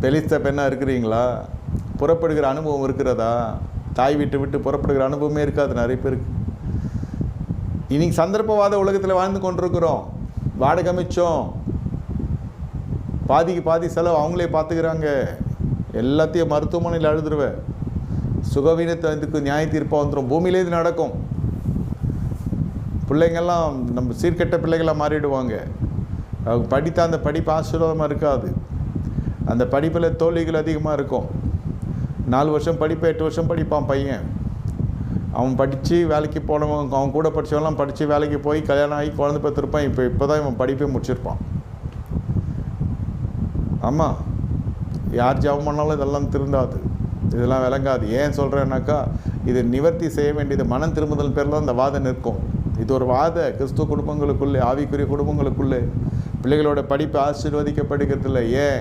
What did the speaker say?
பெலிஸ்த பெண்ணாக இருக்கிறீங்களா? புறப்படுகிற அனுபவம் இருக்கிறதா? தாய் வீட்டை விட்டு புறப்படுகிற அனுபவமே இருக்காது நிறைய பேருக்கு. இன்னைக்கு சந்தர்ப்பவாத உலகத்தில் வாழ்ந்து கொண்டிருக்கிறோம். வாடகை மிச்சம், பாதிக்கு பாதி செலவு அவங்களே பார்த்துக்கிறாங்க. எல்லாத்தையும் மருத்துவமனையில் அழுதுருவேன். சுகவீனத்தை இதுக்கு நியாய தீர்ப்பாக வந்துடும். பூமியிலே இது நடக்கும். பிள்ளைங்கள்லாம் நம்ம சீர்கெட்ட பிள்ளைகளாக மாறிடுவாங்க. அவங்க படித்த அந்த படிப்பு ஆசீர்வாதமாக இருக்காது. அந்த படிப்பில் தோல்விகள் அதிகமாக இருக்கும். 4 வருஷம் படிப்பு, 8 வருஷம் படிப்பான் பையன். அவன் படித்து வேலைக்கு போனவன், அவன் கூட படித்தவெல்லாம் படித்து வேலைக்கு போய் கல்யாணம் ஆகி குழந்தை பெற்றிருப்பான். இப்போ தான் இவன் படிப்பே முடிச்சிருப்பான். ஆமாம், யார் ஜெபம் பண்ணாலும் இதெல்லாம் திருந்தாது, இதெல்லாம் விளங்காது. ஏன் சொல்கிறேன்னாக்கா, இது நிவர்த்தி செய்ய வேண்டியது மனம் திரும்புதல் பேரில் அந்த வாதம் நிற்கும். இது ஒரு வாத கிறிஸ்துவ குடும்பங்களுக்குள்ளே, ஆவிக்குரிய குடும்பங்களுக்குள்ளே பிள்ளைகளோட படிப்பு ஆசீர்வதிக்கப்படுகிறதில்லை. ஏன்?